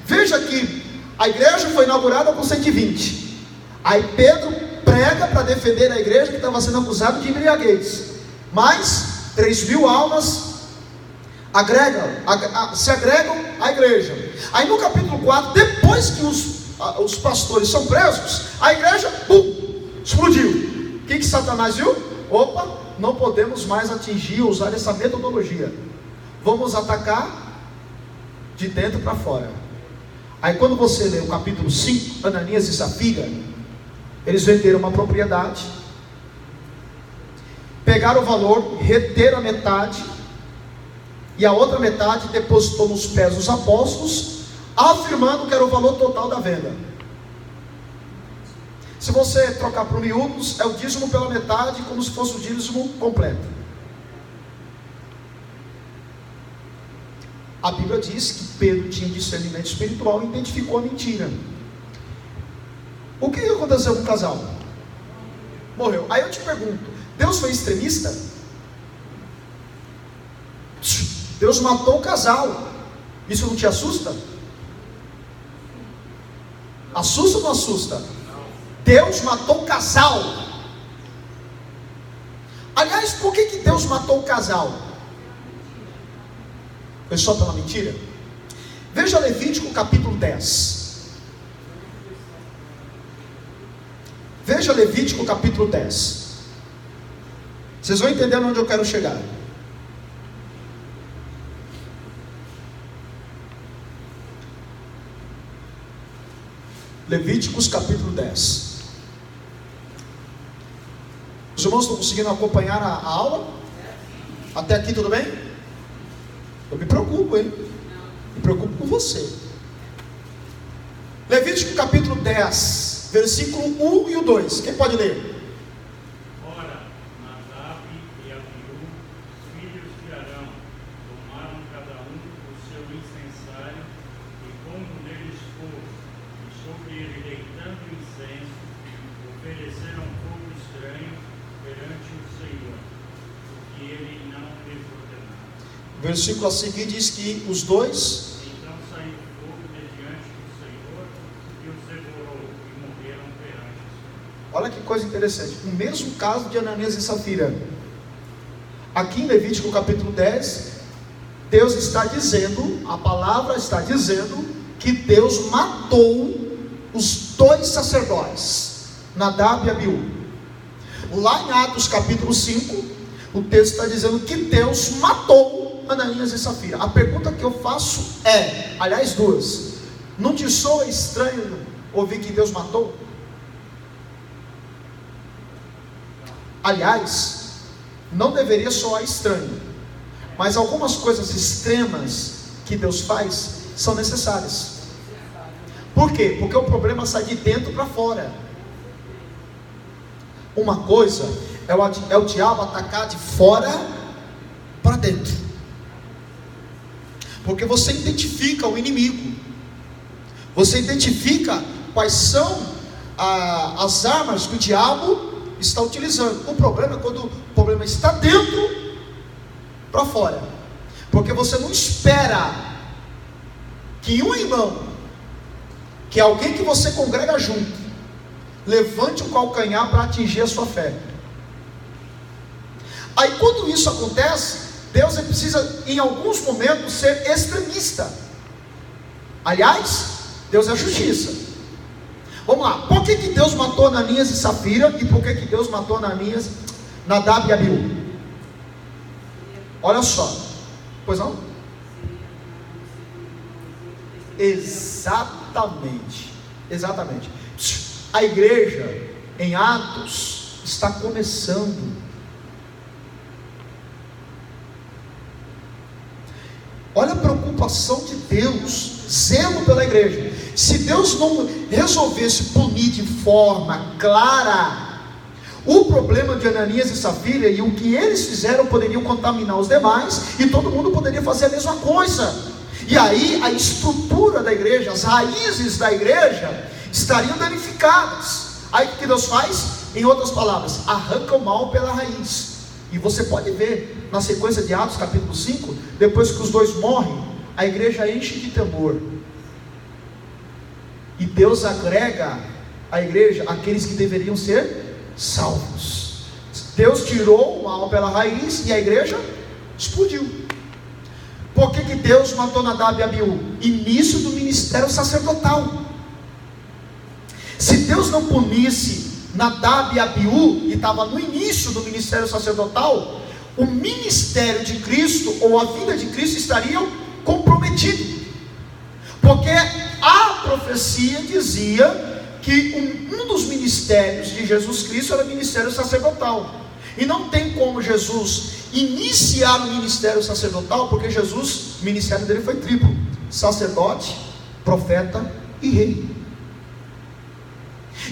Veja que A igreja foi inaugurada com 120. Aí Pedro prega para defender a igreja que estava sendo acusada de embriaguez. Mais 3.000 almas se agregam à igreja. Aí no capítulo 4, depois que os pastores são presos, a igreja, explodiu. O que Satanás viu? Opa, não podemos mais usar essa metodologia. Vamos atacar de dentro para fora. Aí quando você lê o capítulo 5, Ananias e Safira, eles venderam uma propriedade, pegaram o valor, reteram a metade, e a outra metade depositou nos pés dos apóstolos, afirmando que era o valor total da venda. Se você trocar por miúdos, é o dízimo pela metade, como se fosse o dízimo completo. A Bíblia diz que Pedro tinha discernimento espiritual e identificou a mentira. O que aconteceu com o casal? Morreu. Aí eu te pergunto, Deus foi extremista? Deus matou o casal. Isso não te assusta? Assusta ou não assusta? Deus matou o casal. Aliás, por que Deus matou o casal? Foi só pela mentira? Veja Levítico capítulo 10. Veja Levítico capítulo 10. Vocês vão entender onde eu quero chegar. Levíticos capítulo 10. Os irmãos estão conseguindo acompanhar a aula? Até aqui tudo bem? Eu me preocupo, hein? Me preocupo com você. Levítico capítulo 10, versículo 1 e o 2. Quem pode ler? Ora, Nadab e Abiú, filhos de Arão, tomaram cada um o seu incensário, e pondo neles fogo, e sobre ele deitando incenso, ofereceram fogo estranho perante o Senhor, porque ele não lhes ordenava. O versículo a seguir diz que os dois... Então saiu fogo de diante do Senhor, e os devorou, e morreram perante o Senhor. Olha que coisa interessante. O mesmo caso de Ananias e Safira. Aqui em Levítico capítulo 10, Deus está dizendo, a palavra está dizendo, que Deus matou os dois sacerdotes, Nadab e Abiú. Lá em Atos capítulo 5, o texto está dizendo que Deus matou Ananias e Safira. A pergunta que eu faço é, aliás duas, não te soa estranho ouvir que Deus matou? Aliás, não deveria soar estranho, mas algumas coisas extremas que Deus faz são necessárias. Por quê? Porque o problema sai de dentro para fora. Uma coisa é o diabo atacar de fora para dentro, porque você identifica o inimigo, você identifica quais são as armas que o diabo está utilizando. O problema é quando o problema está dentro para fora, porque você não espera que um irmão, que é alguém que você congrega junto, levante o calcanhar para atingir a sua fé. Aí quando isso acontece, Deus precisa em alguns momentos ser extremista. Aliás, Deus é justiça. Vamos lá, por que Deus matou Ananias e Safira? E por que Deus matou Ananias, Nadab e Abiú? Olha só. Pois não? Exatamente. A igreja em Atos está começando. Olha a preocupação de Deus, zelo pela igreja. Se Deus não resolvesse punir de forma clara o problema de Ananias e Safira, e o que eles fizeram poderiam contaminar os demais, e todo mundo poderia fazer a mesma coisa. E aí a estrutura da igreja, as raízes da igreja estariam danificadas. Aí o que Deus faz? Em outras palavras, arranca o mal pela raiz. E você pode ver na sequência de Atos capítulo 5, depois que os dois morrem, a igreja enche de temor. E Deus agrega à igreja aqueles que deveriam ser salvos. Deus tirou o mal pela raiz e a igreja explodiu. Por que Deus matou Nadab e Abiú? Início do ministério sacerdotal. Se Deus não punisse Nadab e Abiú, e estava no início do ministério sacerdotal, o ministério de Cristo, ou a vida de Cristo, estariam comprometidos. Porque a profecia dizia que um dos ministérios de Jesus Cristo era o ministério sacerdotal. E não tem como Jesus iniciar o ministério sacerdotal, porque Jesus, o ministério dele foi triplo: sacerdote, profeta e rei.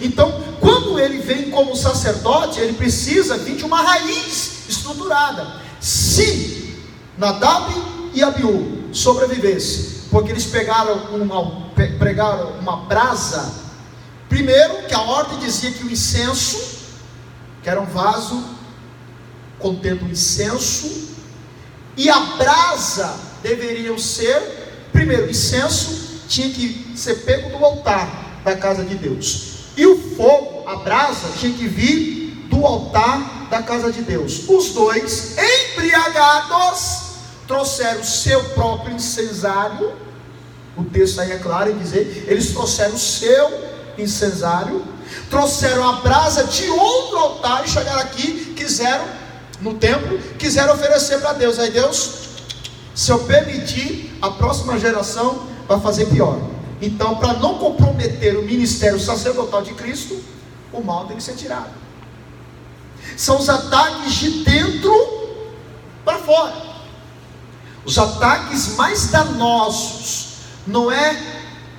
Então, quando ele vem como sacerdote, ele precisa vir de uma raiz estruturada. Se Nadab e Abiú sobrevivessem, porque eles pregaram uma brasa, primeiro que a ordem dizia que o incenso, que era um vaso contendo incenso, e a brasa deveriam ser, primeiro, o incenso tinha que ser pego do altar da casa de Deus, e o fogo, a brasa, tinha que vir do altar da casa de Deus. Os dois, embriagados, trouxeram o seu próprio incensário. O texto aí é claro em dizer, eles trouxeram o seu incensário, trouxeram a brasa de outro altar, e chegaram aqui, quiseram, no templo, quiseram oferecer para Deus. Aí Deus, se eu permitir, a próxima geração vai fazer pior. Então, para não comprometer o ministério sacerdotal de Cristo, o mal tem que ser tirado. São os ataques de dentro para fora. Os ataques mais danosos não é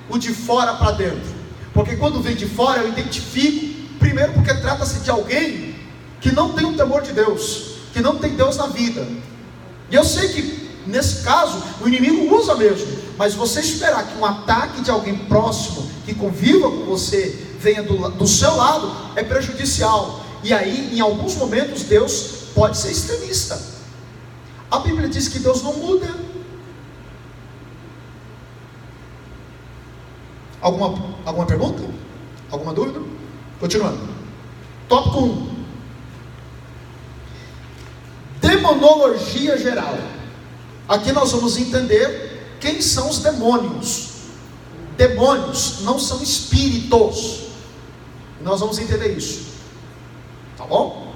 o de fora para dentro, porque quando vem de fora eu identifico, primeiro porque trata-se de alguém que não tem o temor de Deus, que não tem Deus na vida. E eu sei que nesse caso o inimigo usa mesmo, mas você esperar que um ataque de alguém próximo, que conviva com você, venha do seu lado, é prejudicial. E aí, em alguns momentos, Deus pode ser extremista. A Bíblia diz que Deus não muda. Alguma pergunta? Alguma dúvida? Continuando. Tópico 1. Demonologia geral. Aqui nós vamos entender quem são os demônios. Demônios não são espíritos. Nós vamos entender isso. Tá bom?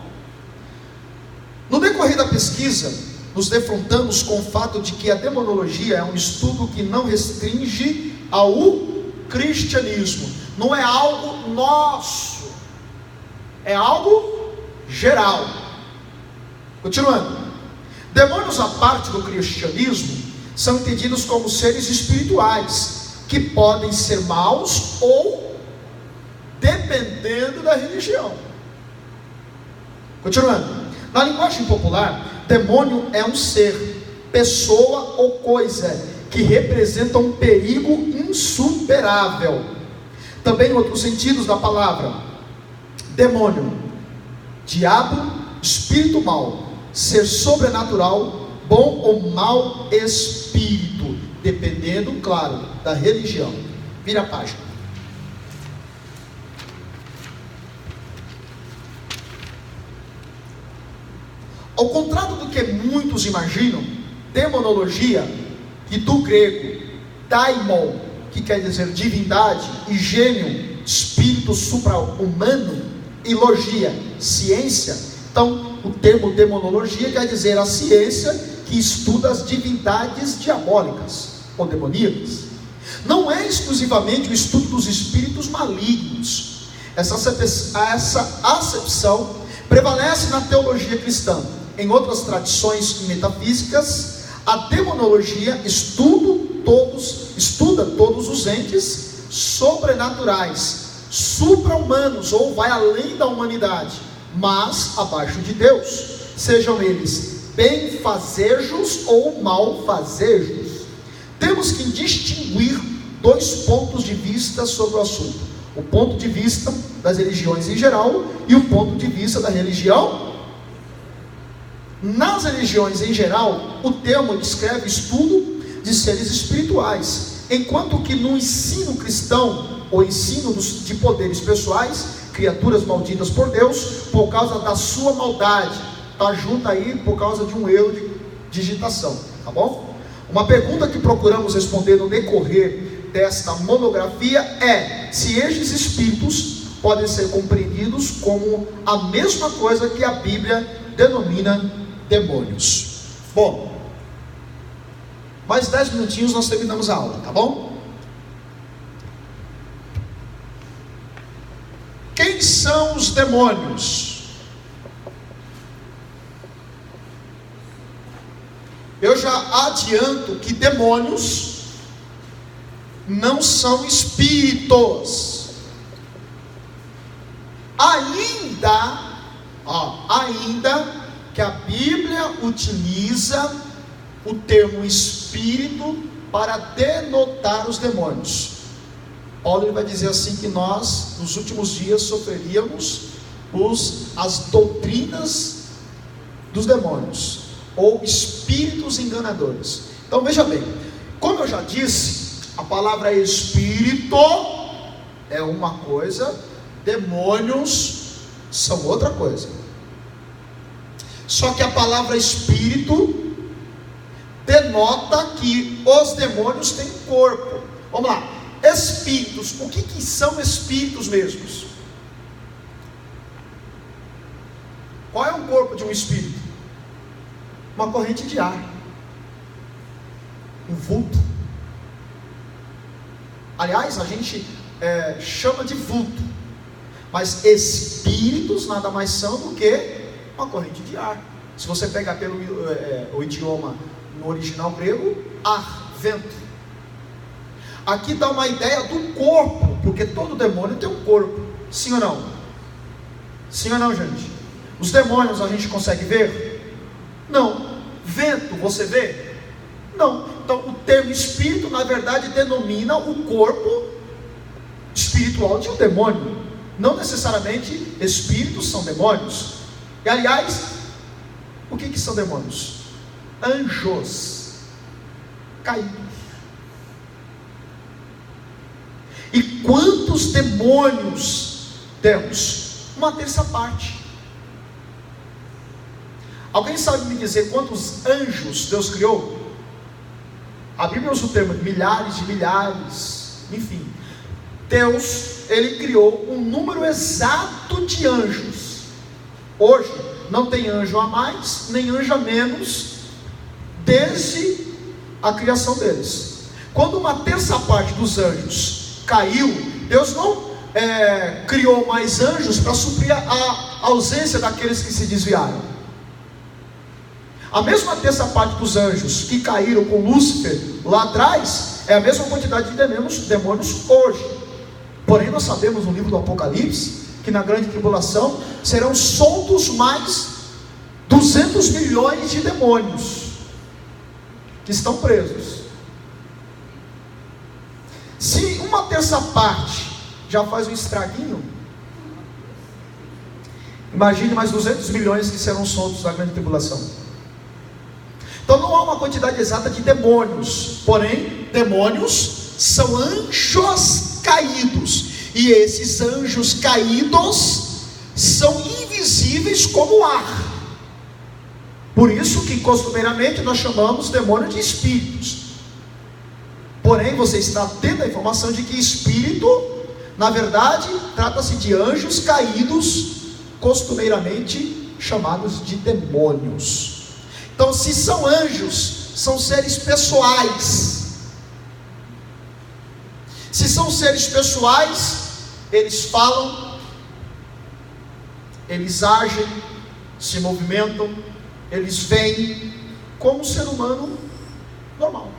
No decorrer da pesquisa, nos defrontamos com o fato de que a demonologia é um estudo que não restringe ao cristianismo. Não é algo nosso, é algo geral. Continuando. Demônios à parte do cristianismo são entendidos como seres espirituais, que podem ser maus ou dependendo da religião. Continuando. Na linguagem popular, demônio é um ser, pessoa ou coisa que representa um perigo insuperável. Também em outros sentidos da palavra, demônio, diabo, espírito mau, ser sobrenatural, bom ou mau espírito, dependendo, claro, da religião. Vira a página. Ao contrário do que muitos imaginam, demonologia, e do grego daimon, que quer dizer divindade, e gênio, espírito supra-humano, e logia, ciência. Então, o termo demonologia quer dizer a ciência que estuda as divindades diabólicas ou demoníacas. Não é exclusivamente o estudo dos espíritos malignos. Essa acepção prevalece na teologia cristã. Em outras tradições metafísicas, a demonologia estuda todos os entes sobrenaturais, supra-humanos, ou vai além da humanidade, mas abaixo de Deus, sejam eles benfazejos ou malfazejos. Temos que distinguir dois pontos de vista sobre o assunto: o ponto de vista das religiões em geral e o ponto de vista da religião. Nas religiões em geral, o termo descreve estudo de seres espirituais, enquanto que no ensino cristão o ensino de poderes pessoais, criaturas malditas por Deus, por causa da sua maldade. Está junto aí por causa de um erro de digitação, tá bom? Uma pergunta que procuramos responder no decorrer desta monografia é: se estes espíritos podem ser compreendidos como a mesma coisa que a Bíblia denomina demônios. Bom, mais 10 minutinhos nós terminamos a aula, tá bom? Quem são os demônios? Eu já adianto que demônios não são espíritos. Ainda que a Bíblia utiliza o termo espírito para denotar os demônios. Paulo ele vai dizer assim que nós, nos últimos dias, sofreríamos as doutrinas dos demônios, ou espíritos enganadores. Então veja bem, como eu já disse, a palavra espírito é uma coisa, demônios são outra coisa. Só que a palavra espírito denota que os demônios têm corpo. Vamos lá, espíritos, o que são espíritos mesmos? Qual é o corpo de um espírito? Uma corrente de ar, um vulto. Aliás, a gente chama de vulto, mas espíritos nada mais são do que uma corrente de ar. Se você pegar pelo o idioma no original grego, ar, vento. Aqui dá uma ideia do corpo, porque todo demônio tem um corpo. Sim ou não? Sim ou não, gente? Os demônios a gente consegue ver? Não. Vento, você vê? Não. Então o termo espírito na verdade denomina o corpo espiritual de um demônio. Não necessariamente espíritos são demônios. E aliás, o que são demônios? Anjos caídos. E quantos demônios temos? Uma terça parte. Alguém sabe me dizer quantos anjos Deus criou? A Bíblia usa o termo milhares de milhares, enfim. Deus, Ele criou um número exato de anjos. Hoje, não tem anjo a mais, nem anjo a menos, desde a criação deles. Quando uma terça parte dos anjos caiu, Deus não criou mais anjos para suprir a ausência daqueles que se desviaram. A mesma terça parte dos anjos que caíram com Lúcifer lá atrás, é a mesma quantidade de demônios hoje. Porém nós sabemos no livro do Apocalipse, que na grande tribulação serão soltos mais 200 milhões de demônios, que estão presos. Se uma terça parte já faz um estraguinho, imagine mais 200 milhões que serão soltos na grande tribulação. Então não há uma quantidade exata de demônios, porém demônios são anjos caídos, e esses anjos caídos são invisíveis como o ar. Por isso que costumeiramente nós chamamos demônio de espíritos. Porém você está tendo a informação de que espírito, na verdade, trata-se de anjos caídos, costumeiramente chamados de demônios. Então, se são anjos, são seres pessoais. Se são seres pessoais, eles falam, eles agem, se movimentam, eles veem como um ser humano normal.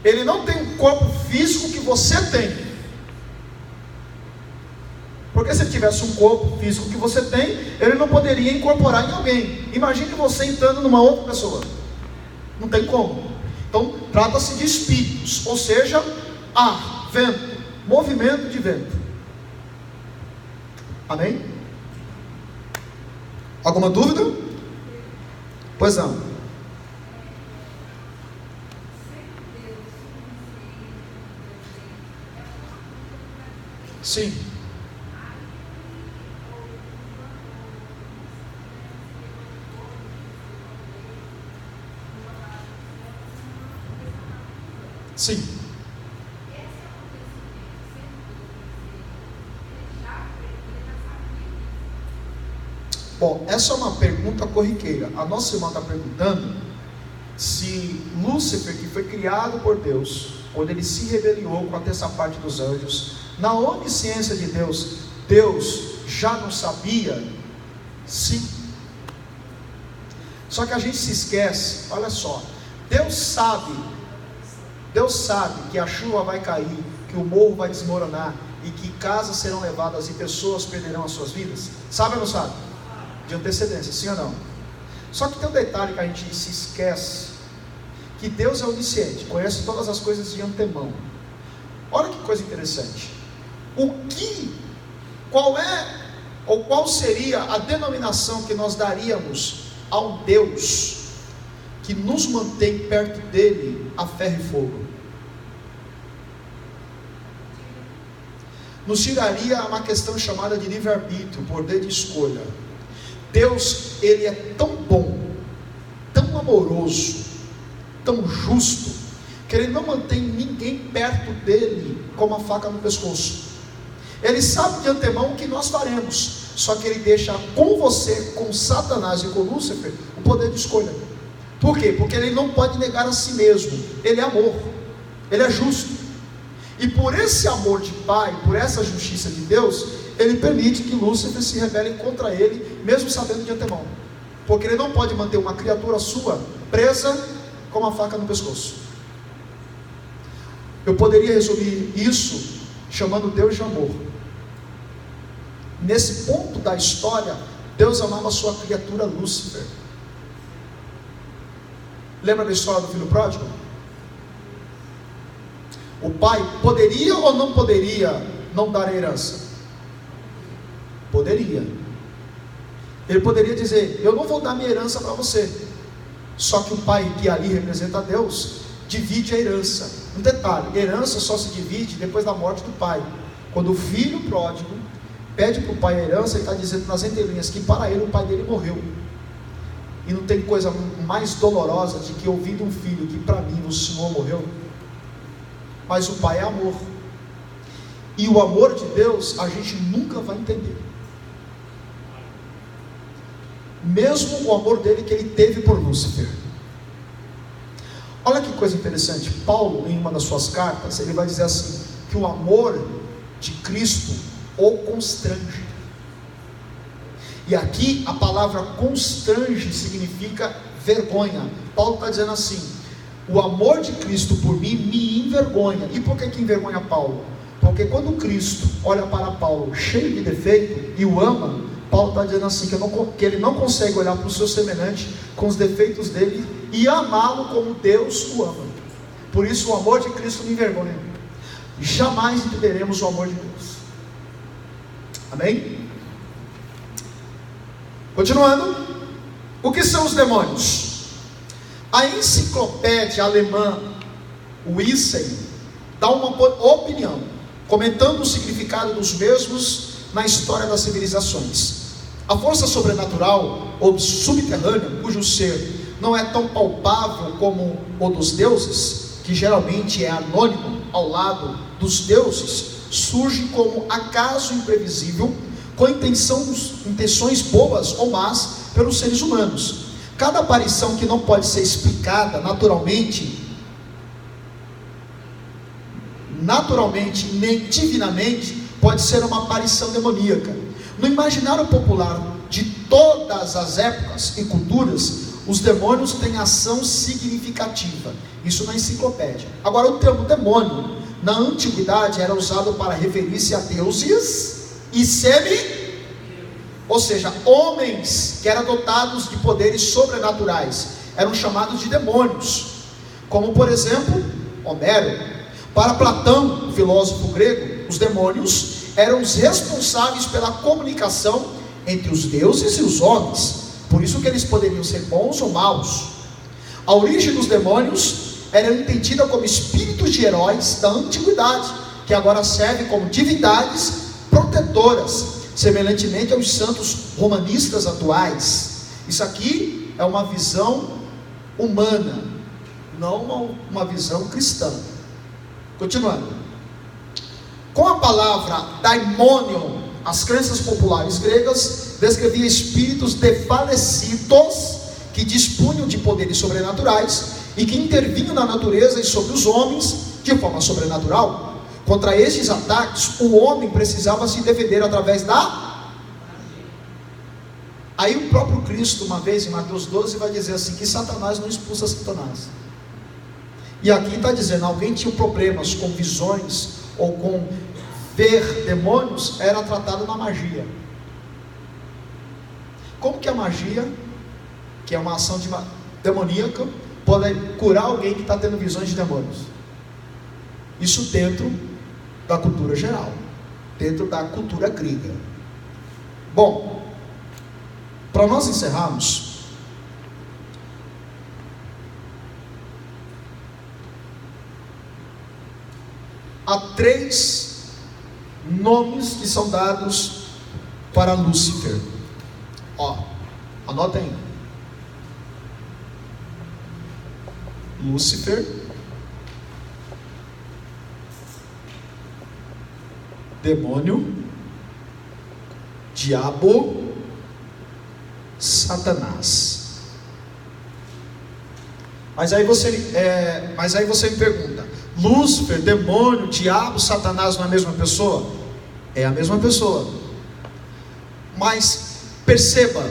Ele não tem um corpo físico que você tem. Porque se ele tivesse um corpo físico que você tem, ele não poderia incorporar em alguém. Imagine você entrando numa outra pessoa. Não tem como. Então, trata-se de espíritos, ou seja, ar, vento, movimento de vento. Amém? Alguma dúvida? Pois não. Sim. Sim. Bom, essa é uma pergunta corriqueira. A nossa irmã está perguntando se Lúcifer, que foi criado por Deus, quando ele se rebeliou com a terça parte dos anjos, na onisciência de Deus, Deus já não sabia? Sim. Só que a gente se esquece, olha só, Deus sabe que a chuva vai cair, que o morro vai desmoronar, e que casas serão levadas e pessoas perderão as suas vidas. Sabe ou não sabe? De antecedência, sim ou não? Só que tem um detalhe que a gente se esquece, que Deus é onisciente, conhece todas as coisas de antemão. Olha que coisa interessante. Qual seria a denominação que nós daríamos ao Deus que nos mantém perto dele a ferro e fogo? Nos tiraria uma questão chamada de livre-arbítrio, poder de escolha. Deus, ele é tão bom, tão amoroso, tão justo, que ele não mantém ninguém perto dele com uma faca no pescoço. Ele sabe de antemão o que nós faremos, só que ele deixa com você, com Satanás e com Lúcifer, o poder de escolha. Por quê? Porque ele não pode negar a si mesmo. Ele é amor, ele é justo, e por esse amor de Pai, por essa justiça de Deus, ele permite que Lúcifer se rebele contra ele, mesmo sabendo de antemão, porque ele não pode manter uma criatura sua presa com uma faca no pescoço. Eu poderia resumir isso chamando Deus de amor. Nesse ponto da história, Deus amava a sua criatura Lúcifer. Lembra da história do filho pródigo? O pai poderia ou não poderia não dar a herança? Poderia. Ele poderia dizer: eu não vou dar minha herança para você. Só que o pai, que ali representa Deus, divide a herança. Um detalhe: herança só se divide depois da morte do pai. Quando o filho pródigo pede para o pai a herança, ele está dizendo nas entrelinhas que para ele o pai dele morreu. E não tem coisa mais dolorosa de que ouvir de um filho que para mim o Senhor morreu. Mas o pai é amor, e o amor de Deus a gente nunca vai entender, mesmo o amor dele que ele teve por Lúcifer. Olha que coisa interessante, Paulo, em uma das suas cartas, ele vai dizer assim, que o amor de Cristo o constrange. E aqui a palavra constrange significa vergonha. Paulo está dizendo assim: o amor de Cristo por mim me envergonha. E por que envergonha Paulo? Porque quando Cristo olha para Paulo cheio de defeito e o ama, Paulo está dizendo assim, que ele não consegue olhar para o seu semelhante com os defeitos dele e amá-lo como Deus o ama. Por isso o amor de Cristo me envergonha. Jamais entenderemos o amor de Deus. Amém? Continuando, o que são os demônios? A enciclopédia alemã Wissen dá uma opinião, comentando o significado dos mesmos na história das civilizações. A força sobrenatural ou subterrânea, cujo ser não é tão palpável como o dos deuses, que geralmente é anônimo ao lado dos deuses, surge como acaso imprevisível, com intenções boas ou más pelos seres humanos. Cada aparição que não pode ser explicada naturalmente nem divinamente, pode ser uma aparição demoníaca. No imaginário popular de todas as épocas e culturas, os demônios têm ação significativa. Isso na enciclopédia. Agora, o termo demônio na antiguidade era usado para referir-se a deuses e ou seja, homens que eram dotados de poderes sobrenaturais eram chamados de demônios, como por exemplo Homero. Para Platão, o filósofo grego, os demônios eram os responsáveis pela comunicação entre os deuses e os homens, por isso que eles poderiam ser bons ou maus. A origem dos demônios era entendida como espíritos de heróis da antiguidade, que agora servem como divindades protetoras, semelhantemente aos santos romanistas atuais. Isso aqui é uma visão humana, não uma visão cristã. Continuando. Com a palavra daimonion, as crenças populares gregas descreviam espíritos desfalecidos que dispunham de poderes sobrenaturais e que intervinham na natureza e sobre os homens de forma sobrenatural. Contra estes ataques, o homem precisava se defender através da... Aí o próprio Cristo, uma vez em Mateus 12, vai dizer assim, que Satanás não expulsa Satanás. E aqui está dizendo, alguém tinha problemas com visões ou com ver demônios, era tratado na magia. Como que a magia, que é uma ação demoníaca, pode curar alguém que está tendo visões de demônios? Isso dentro da cultura geral, dentro da cultura grega. Bom, para nós encerrarmos, há 3 nomes que são dados para Lúcifer. Ó, anotem aí. Lúcifer, demônio, diabo, Satanás. Mas aí você me pergunta, Lúcifer, demônio, diabo, Satanás não é a mesma pessoa? É a mesma pessoa. Mas perceba,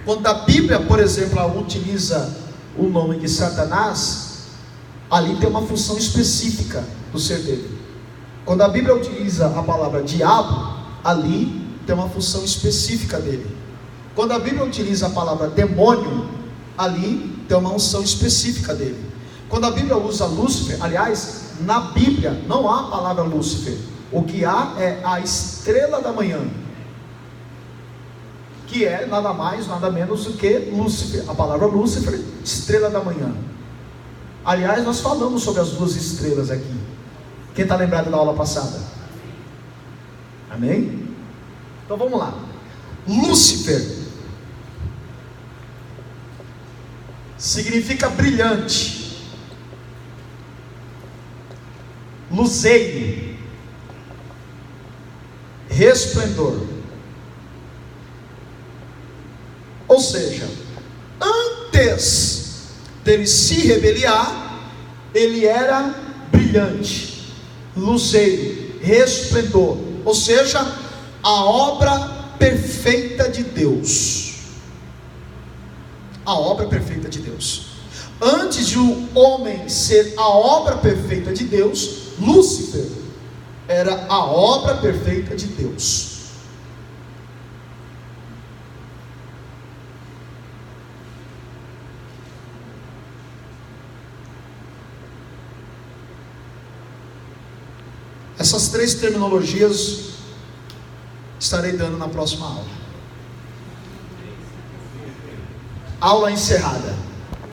quando a Bíblia, por exemplo, utiliza o nome de Satanás, ali tem uma função específica do ser dele. Quando a Bíblia utiliza a palavra diabo, ali tem uma função específica dele. Quando a Bíblia utiliza a palavra demônio, ali tem uma unção específica dele. Quando a Bíblia usa Lúcifer, aliás, na Bíblia não há a palavra Lúcifer. O que há é a estrela da manhã, que é nada mais, nada menos do que Lúcifer. A palavra Lúcifer, estrela da manhã. Aliás, nós falamos sobre as 2 estrelas aqui. Quem está lembrado da aula passada? Amém? Então vamos lá. Lúcifer significa brilhante, luzeiro, resplendor. Ou seja, antes dele se rebeliar, ele era brilhante, luzeiro, resplendor. Ou seja, a obra perfeita de Deus. A obra perfeita de Deus. Antes de o homem ser a obra perfeita de Deus, Lúcifer era a obra perfeita de Deus. Essas 3 terminologias estarei dando na próxima aula. Aula encerrada.